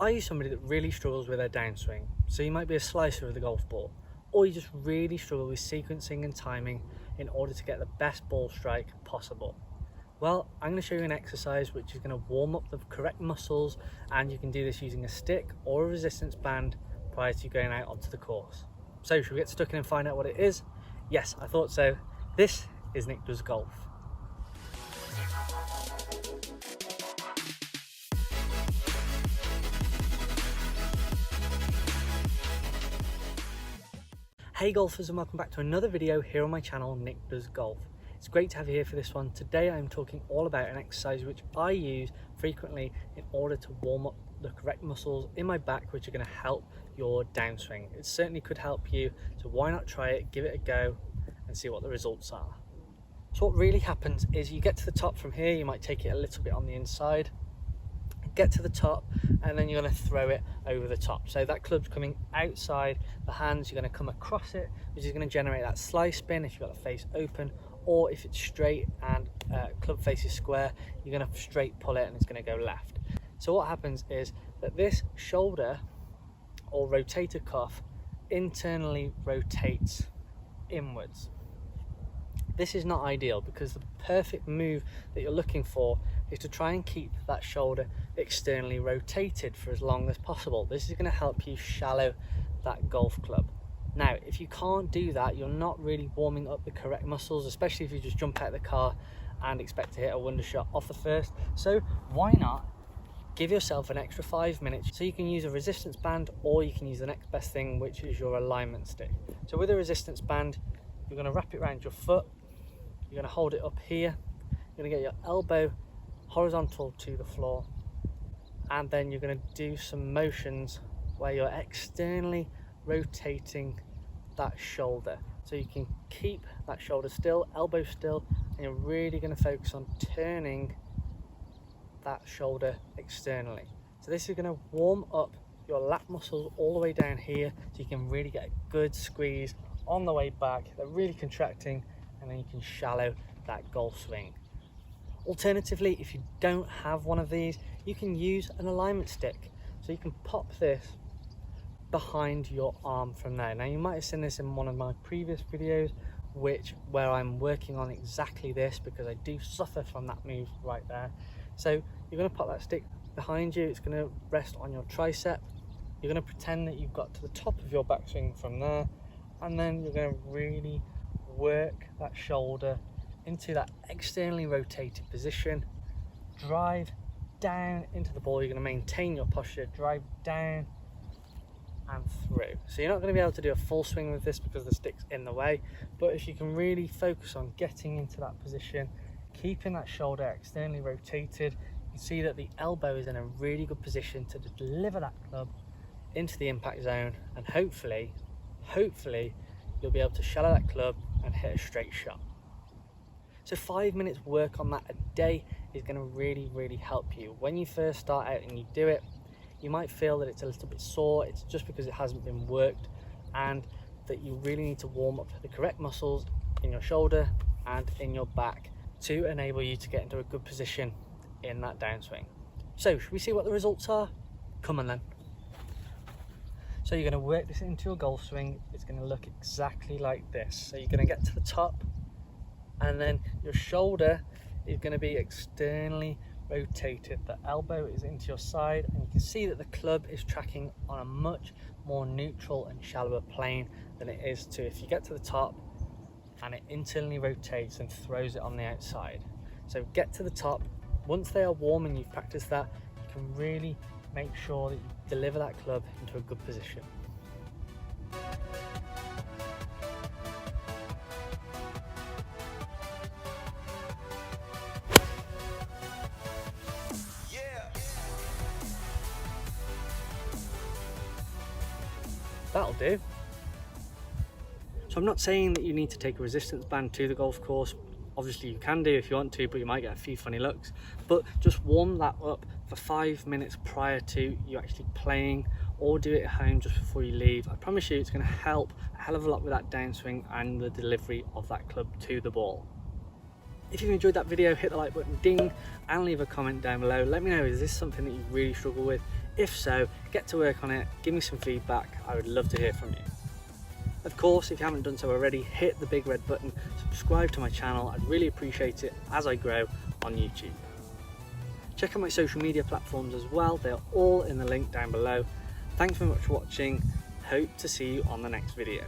Are you somebody that really struggles with their downswing? So you might be a slicer of the golf ball, or you just really struggle with sequencing and timing in order to get the best ball strike possible. Well, I'm going to show you an exercise which is going to warm up the correct muscles, and you can do this using a stick or a resistance band prior to going out onto the course. So should we get stuck in and find out what it is? Yes, I thought so. This is Nick Does Golf. Hey golfers, and welcome back to another video here on my channel, Nick Does Golf. It's great to have you here for this one. Today I'm talking all about an exercise which I use frequently in order to warm up the correct muscles in my back, which are going to help your downswing. It certainly could help you, so why not try it, give it a go and see what the results are. So what really happens is you get to the top from here, you might take it a little bit on the inside, get to the top, and then you're going to throw it over the top. So that club's coming outside the hands, you're going to come across it, which is going to generate that slice spin if you've got the face open, or if it's straight and club face is square, you're going to straight pull it and it's going to go left. So what happens is that this shoulder or rotator cuff internally rotates inwards. This is not ideal because the perfect move that you're looking for is to try and keep that shoulder externally rotated for as long as possible. This is going to help you shallow that golf club. Now, if you can't do that, you're not really warming up the correct muscles, especially if you just jump out of the car and expect to hit a wonder shot off the first. So why not give yourself an extra 5 minutes? So you can use a resistance band, or you can use the next best thing, which is your alignment stick. So with a resistance band, you're going to wrap it around your foot, you're going to hold it up here, you're going to get your elbow horizontal to the floor, and then you're going to do some motions where you're externally rotating that shoulder, so you can keep that shoulder still, elbow still, and you're really going to focus on turning that shoulder externally. So this is going to warm up your lat muscles all the way down here, so you can really get a good squeeze on the way back. They're really contracting, and then you can shallow that golf swing. Alternatively, if you don't have one of these, you can use an alignment stick. So you can pop this behind your arm from there. Now you might have seen this in one of my previous videos, where I'm working on exactly this, because I do suffer from that move right there. So you're going to pop that stick behind you, it's going to rest on your tricep, you're going to pretend that you've got to the top of your backswing from there, and then you're going to really work that shoulder into that externally rotated position, drive down into the ball. You're going to maintain your posture, drive down and through. So you're not going to be able to do a full swing with this because the stick's in the way, but if you can really focus on getting into that position, keeping that shoulder externally rotated, you can see that the elbow is in a really good position to deliver that club into the impact zone, and hopefully you'll be able to shallow that club and hit a straight shot. So 5 minutes work on that a day is going to really help you. When you first start out and you do it, you might feel that it's a little bit sore. It's just because it hasn't been worked, and that you really need to warm up the correct muscles in your shoulder and in your back to enable you to get into a good position in that downswing. So should we see what the results are? Come on then. So you're going to work this into your golf swing. It's going to look exactly like this. So you're going to get to the top, and then your shoulder is going to be externally rotated. The elbow is into your side, and you can see that the club is tracking on a much more neutral and shallower plane than it is to if you get to the top and it internally rotates and throws it on the outside. So get to the top. Once they are warm and you've practiced that, you can really make sure that you deliver that club into a good position. That'll do. So I'm not saying that you need to take a resistance band to the golf course. Obviously you can do if you want to, but you might get a few funny looks. But just warm that up for 5 minutes prior to you actually playing, or do it at home just before you leave. I promise you it's going to help a hell of a lot with that downswing and the delivery of that club to the ball. If you enjoyed that video, hit the like button, ding, and leave a comment down below. Let me know, is this something that you really struggle with? If so, get to work on it, give me some feedback, I would love to hear from you. Of course, if you haven't done so already, hit the big red button, subscribe to my channel, I'd really appreciate it as I grow on YouTube. Check out my social media platforms as well, they're all in the link down below. Thanks very much for watching, hope to see you on the next video.